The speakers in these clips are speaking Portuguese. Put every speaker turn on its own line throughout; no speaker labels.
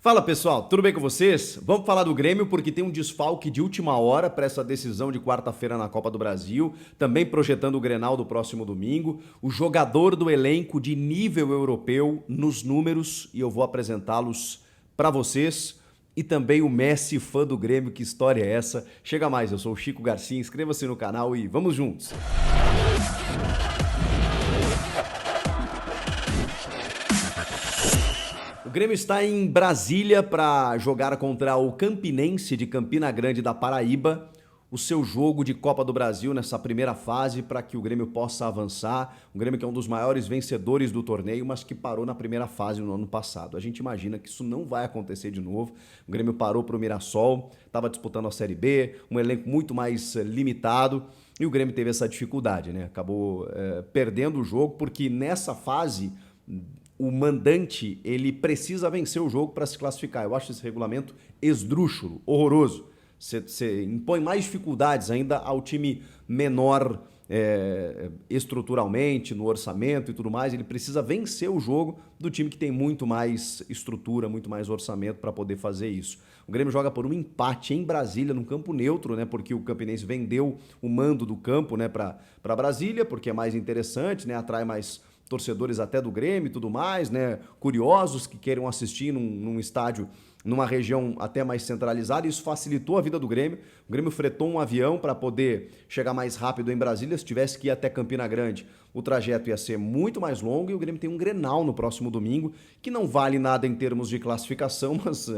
Fala pessoal, tudo bem com vocês? Vamos falar do Grêmio porque tem um desfalque de última hora para essa decisão de quarta-feira na Copa do Brasil, também projetando o Grenal do próximo domingo. O jogador do elenco de nível europeu nos números e eu vou apresentá-los para vocês. E também o Messi, fã do Grêmio, que história é essa? Chega mais, eu sou o Chico Garcia, inscreva-se no canal e vamos juntos! O Grêmio está em Brasília para jogar contra o Campinense de Campina Grande da Paraíba, o seu jogo de Copa do Brasil nessa primeira fase para que o Grêmio possa avançar. O Grêmio que é um dos maiores vencedores do torneio, mas que parou na primeira fase no ano passado. A gente imagina que isso não vai acontecer de novo. O Grêmio parou para o Mirassol, estava disputando a Série B, um elenco muito mais limitado e o Grêmio teve essa dificuldade, né? Acabou perdendo o jogo porque nessa fase o mandante, ele precisa vencer o jogo para se classificar. Eu acho esse regulamento esdrúxulo, horroroso. Você impõe mais dificuldades ainda ao time menor estruturalmente, no orçamento e tudo mais. Ele precisa vencer o jogo do time que tem muito mais estrutura, muito mais orçamento para poder fazer isso. O Grêmio joga por um empate em Brasília, num campo neutro, né? Porque o Campinense vendeu o mando do campo, né, para Brasília, porque é mais interessante, né? Atrai mais torcedores até do Grêmio e tudo mais, né? Curiosos que queiram assistir num estádio, numa região até mais centralizada. Isso facilitou a vida do Grêmio. O Grêmio fretou um avião para poder chegar mais rápido em Brasília. Se tivesse que ir até Campina Grande, o trajeto ia ser muito mais longo e o Grêmio tem um Grenal no próximo domingo, que não vale nada em termos de classificação, mas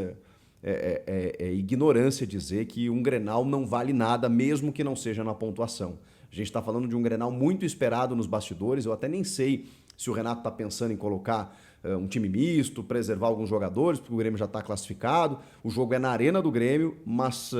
é ignorância dizer que um Grenal não vale nada, mesmo que não seja na pontuação. A gente está falando de um Grenal muito esperado nos bastidores. Eu até nem sei se o Renato está pensando em colocar um time misto, preservar alguns jogadores, porque o Grêmio já está classificado. O jogo é na Arena do Grêmio, mas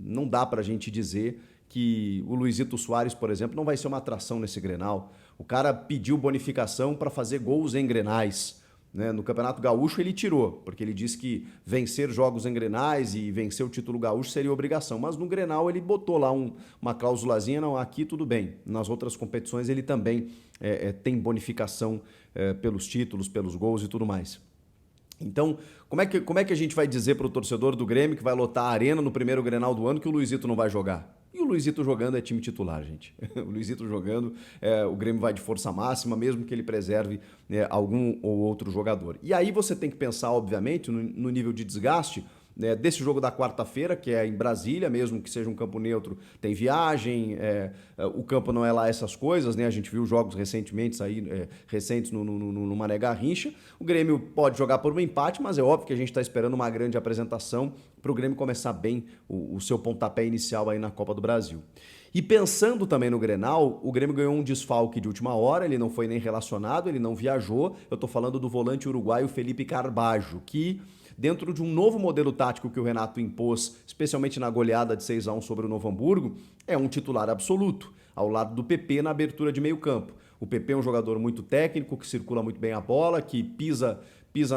não dá para a gente dizer que o Luizito Soares, por exemplo, não vai ser uma atração nesse Grenal. O cara pediu bonificação para fazer gols em Grenais, né? No Campeonato Gaúcho ele tirou, porque ele disse que vencer jogos em Grenais e vencer o título gaúcho seria obrigação. Mas no Grenal ele botou lá uma cláusulazinha, não, aqui tudo bem. Nas outras competições ele também tem bonificação pelos títulos, pelos gols e tudo mais. Então, como é que a gente vai dizer para o torcedor do Grêmio que vai lotar a arena no primeiro Grenal do ano que o Luizito não vai jogar? E o Luizito jogando é time titular, gente. O Luizito jogando, o Grêmio vai de força máxima, mesmo que ele preserve algum ou outro jogador. E aí você tem que pensar, obviamente, no nível de desgaste desse jogo da quarta-feira, que é em Brasília, mesmo que seja um campo neutro, tem viagem, o campo não é lá essas coisas, né? A gente viu jogos recentemente recentes no Mané Garrincha. O Grêmio pode jogar por um empate, mas é óbvio que a gente está esperando uma grande apresentação para o Grêmio começar bem o seu pontapé inicial aí na Copa do Brasil. E pensando também no Grenal, o Grêmio ganhou um desfalque de última hora, ele não foi nem relacionado, ele não viajou. Eu estou falando do volante uruguaio Felipe Carbajo, que dentro de um novo modelo tático que o Renato impôs, especialmente na goleada de 6-1 sobre o Novo Hamburgo, é um titular absoluto, ao lado do PP na abertura de meio campo. O PP é um jogador muito técnico, que circula muito bem a bola, que pisa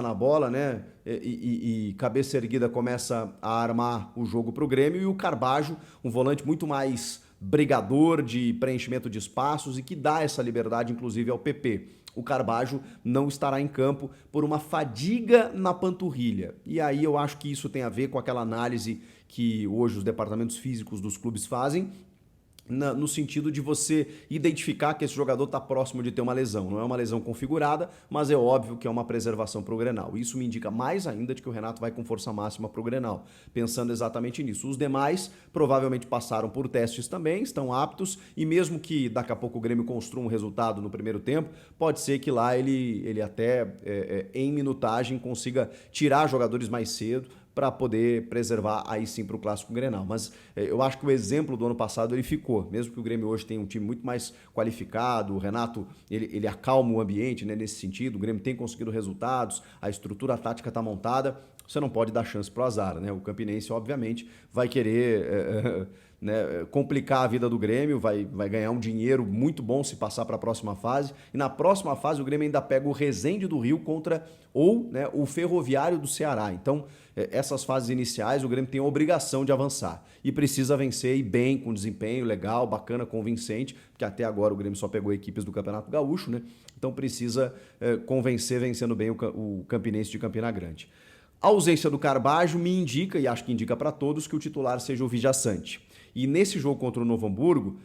na bola, né? E cabeça erguida começa a armar o jogo para o Grêmio. E o Carbajo, um volante muito mais brigador de preenchimento de espaços e que dá essa liberdade, inclusive, ao PP. O Carbajo não estará em campo por uma fadiga na panturrilha. E aí eu acho que isso tem a ver com aquela análise que hoje os departamentos físicos dos clubes fazem, no sentido de você identificar que esse jogador está próximo de ter uma lesão. Não é uma lesão configurada, mas é óbvio que é uma preservação para o Grenal. Isso me indica mais ainda de que o Renato vai com força máxima para o Grenal, pensando exatamente nisso. Os demais provavelmente passaram por testes também, estão aptos, e mesmo que daqui a pouco o Grêmio construa um resultado no primeiro tempo, pode ser que lá ele até em minutagem consiga tirar jogadores mais cedo, para poder preservar aí sim para o Clássico Grenal. Mas eu acho que o exemplo do ano passado ele ficou, mesmo que o Grêmio hoje tenha um time muito mais qualificado, o Renato ele acalma o ambiente, né, nesse sentido, o Grêmio tem conseguido resultados, a estrutura tática está montada, você não pode dar chance para o azar, né? O Campinense obviamente vai querer né, complicar a vida do Grêmio, vai ganhar um dinheiro muito bom se passar para a próxima fase, e na próxima fase o Grêmio ainda pega o Resende do Rio contra o Ferroviário do Ceará. Então essas fases iniciais o Grêmio tem a obrigação de avançar e precisa vencer e bem, com desempenho legal, bacana, convincente, porque até agora o Grêmio só pegou equipes do Campeonato Gaúcho, né? Então precisa convencer vencendo bem o Campinense de Campina Grande. A ausência do Carbajo me indica, e acho que indica para todos, que o titular seja o Vijaçante. E nesse jogo contra o Novo Hamburgo,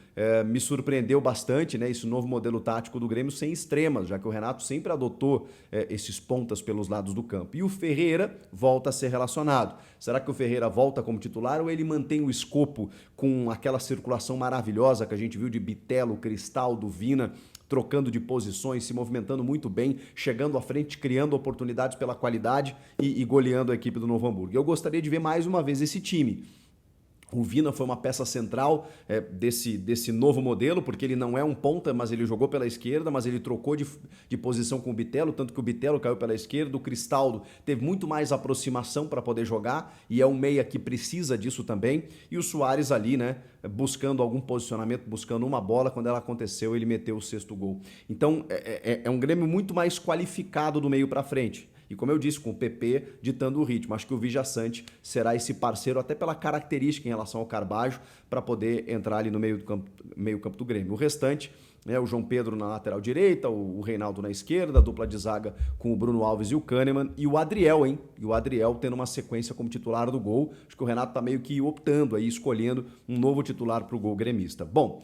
me surpreendeu bastante, né, esse novo modelo tático do Grêmio sem extremas, já que o Renato sempre adotou esses pontas pelos lados do campo. E o Ferreira volta a ser relacionado. Será que o Ferreira volta como titular ou ele mantém o escopo com aquela circulação maravilhosa que a gente viu de Bitelo, Cristaldo, Vina, trocando de posições, se movimentando muito bem, chegando à frente, criando oportunidades pela qualidade e goleando a equipe do Novo Hamburgo? Eu gostaria de ver mais uma vez esse time. O Vina foi uma peça central desse novo modelo, porque ele não é um ponta, mas ele jogou pela esquerda, mas ele trocou de posição com o Bitelo, tanto que o Bitelo caiu pela esquerda, o Cristaldo teve muito mais aproximação para poder jogar, e é um meia que precisa disso também, e o Soares ali, né, buscando algum posicionamento, buscando uma bola, quando ela aconteceu, ele meteu o 6º gol. Então, é um Grêmio muito mais qualificado do meio para frente. E como eu disse, com o PP ditando o ritmo. Acho que o Vijaçante será esse parceiro, até pela característica em relação ao Carbajo, para poder entrar ali no meio campo do Grêmio. O restante, né, o João Pedro na lateral direita, o Reinaldo na esquerda, a dupla de zaga com o Bruno Alves e o Kahneman, e o Adriel, hein? E o Adriel tendo uma sequência como titular do gol. Acho que o Renato tá meio que optando aí, escolhendo um novo titular para o gol gremista. Bom,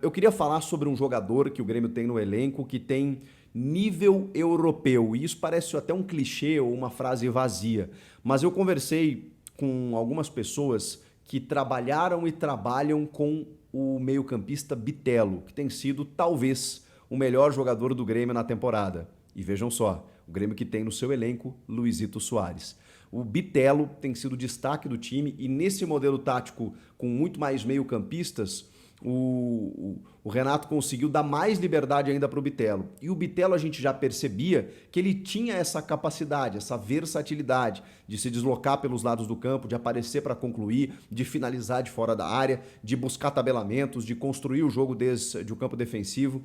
eu queria falar sobre um jogador que o Grêmio tem no elenco, que tem nível europeu. E isso parece até um clichê ou uma frase vazia, mas eu conversei com algumas pessoas que trabalharam e trabalham com o meio-campista Bitelo, que tem sido talvez o melhor jogador do Grêmio na temporada. E vejam só, o Grêmio que tem no seu elenco Luizito Soares. O Bitelo tem sido o destaque do time e nesse modelo tático com muito mais meio-campistas, o Renato conseguiu dar mais liberdade ainda para o Bitelo. E o Bitelo a gente já percebia que ele tinha essa capacidade, essa versatilidade de se deslocar pelos lados do campo, de aparecer para concluir, de finalizar de fora da área, de buscar tabelamentos, de construir o jogo desde o campo defensivo.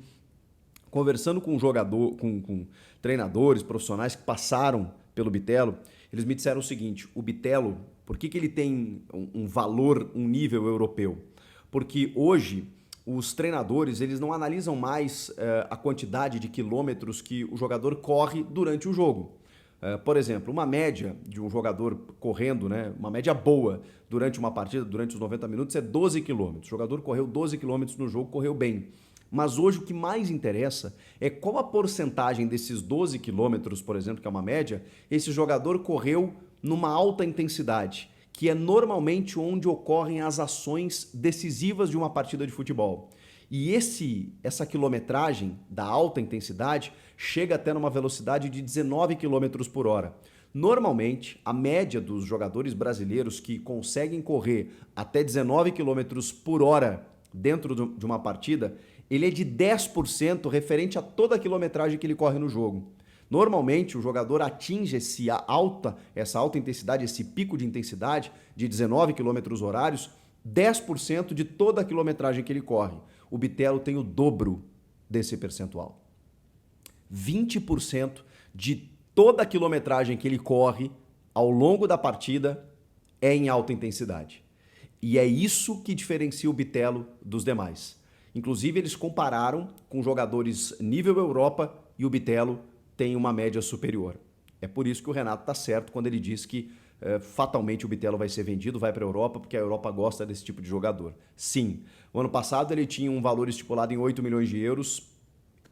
Conversando com com treinadores, profissionais que passaram pelo Bitelo, eles me disseram o seguinte: o Bitelo, por que ele tem um valor, um nível europeu? Porque hoje os treinadores eles não analisam mais a quantidade de quilômetros que o jogador corre durante o jogo. Por exemplo, uma média de um jogador correndo, né, uma média boa durante uma partida, durante os 90 minutos, é 12 quilômetros. O jogador correu 12 quilômetros no jogo, correu bem. Mas hoje o que mais interessa é qual a porcentagem desses 12 quilômetros, por exemplo, que é uma média, esse jogador correu numa alta intensidade, que é normalmente onde ocorrem as ações decisivas de uma partida de futebol. E essa quilometragem da alta intensidade chega até numa velocidade de 19 km por hora. Normalmente, a média dos jogadores brasileiros que conseguem correr até 19 km por hora dentro de uma partida, ele é de 10% referente a toda a quilometragem que ele corre no jogo. Normalmente, o jogador atinge essa alta intensidade, esse pico de intensidade de 19 km horários, 10% de toda a quilometragem que ele corre. O Bitelo tem o dobro desse percentual. 20% de toda a quilometragem que ele corre ao longo da partida é em alta intensidade. E é isso que diferencia o Bitelo dos demais. Inclusive, eles compararam com jogadores nível Europa e o Bitelo tem uma média superior. É por isso que o Renato está certo quando ele diz que fatalmente o Bitelo vai ser vendido, vai para a Europa, porque a Europa gosta desse tipo de jogador. Sim, o ano passado ele tinha um valor estipulado em 8 milhões de euros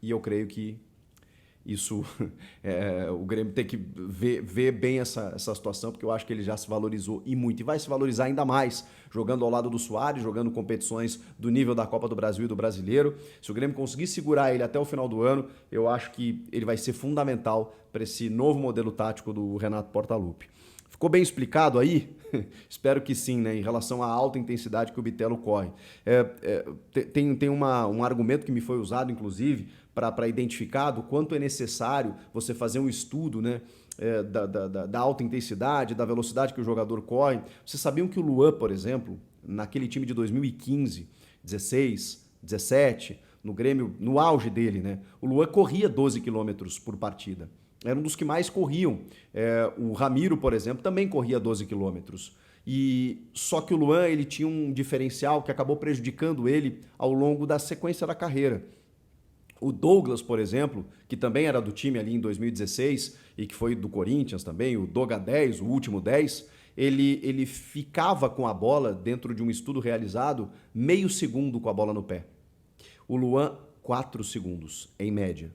e eu creio que isso, o Grêmio tem que ver bem essa situação, porque eu acho que ele já se valorizou e muito. E vai se valorizar ainda mais, jogando ao lado do Soares, jogando competições do nível da Copa do Brasil e do Brasileiro. Se o Grêmio conseguir segurar ele até o final do ano, eu acho que ele vai ser fundamental para esse novo modelo tático do Renato Portaluppi. Ficou bem explicado aí? Espero que sim, né? Em relação à alta intensidade que o Bitelo corre. Tem um argumento que me foi usado, inclusive, para identificar do quanto é necessário você fazer um estudo, né, da alta intensidade, da velocidade que o jogador corre. Vocês sabiam que o Luan, por exemplo, naquele time de 2015, 16, 17, no Grêmio, no auge dele, né, o Luan corria 12 quilômetros por partida. Era um dos que mais corriam. O Ramiro, por exemplo, também corria 12 quilômetros. Só que o Luan ele tinha um diferencial que acabou prejudicando ele ao longo da sequência da carreira. O Douglas, por exemplo, que também era do time ali em 2016 e que foi do Corinthians também, o Doga 10, o último 10, ele ficava com a bola dentro de um estudo realizado meio segundo com a bola no pé. O Luan, 4 segundos, em média.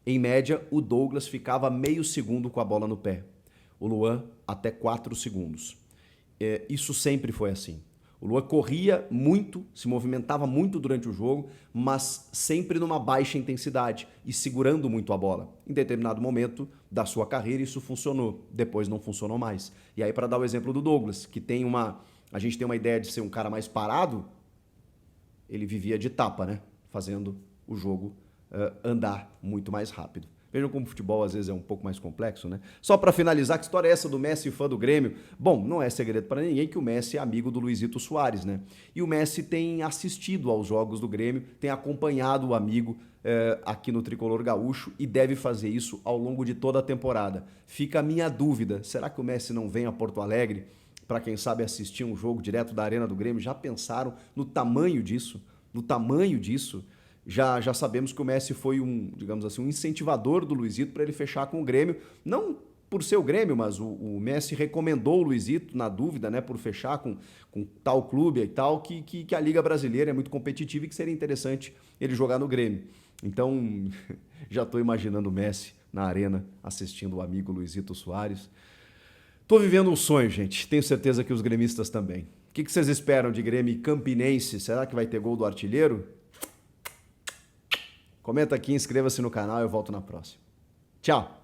Em média, o Douglas ficava meio segundo com a bola no pé. O Luan, até 4 segundos. Isso sempre foi assim. O Luan corria muito, se movimentava muito durante o jogo, mas sempre numa baixa intensidade e segurando muito a bola. Em determinado momento da sua carreira isso funcionou, depois não funcionou mais. E aí, para dar o exemplo do Douglas, que tem a gente tem uma ideia de ser um cara mais parado, ele vivia de tapa, né? Fazendo o jogo andar muito mais rápido. Vejam como o futebol às vezes é um pouco mais complexo, né? Só para finalizar, que história é essa do Messi fã do Grêmio? Bom, não é segredo para ninguém que o Messi é amigo do Luizito Soares, né? E o Messi tem assistido aos jogos do Grêmio, tem acompanhado o amigo aqui no Tricolor Gaúcho e deve fazer isso ao longo de toda a temporada. Fica a minha dúvida, será que o Messi não vem a Porto Alegre para quem sabe assistir um jogo direto da Arena do Grêmio? Já pensaram no tamanho disso? No tamanho disso? Já sabemos que o Messi foi digamos assim, um incentivador do Luizito para ele fechar com o Grêmio, não por ser o Grêmio, mas o Messi recomendou o Luizito, na dúvida, né, por fechar com tal clube e tal, que a Liga Brasileira é muito competitiva e que seria interessante ele jogar no Grêmio. Então, já estou imaginando o Messi na arena assistindo o amigo Luizito Soares. Estou vivendo um sonho, gente. Tenho certeza que os gremistas também. O que vocês esperam de Grêmio e Campinense? Será que vai ter gol do artilheiro? Comenta aqui, inscreva-se no canal e eu volto na próxima. Tchau!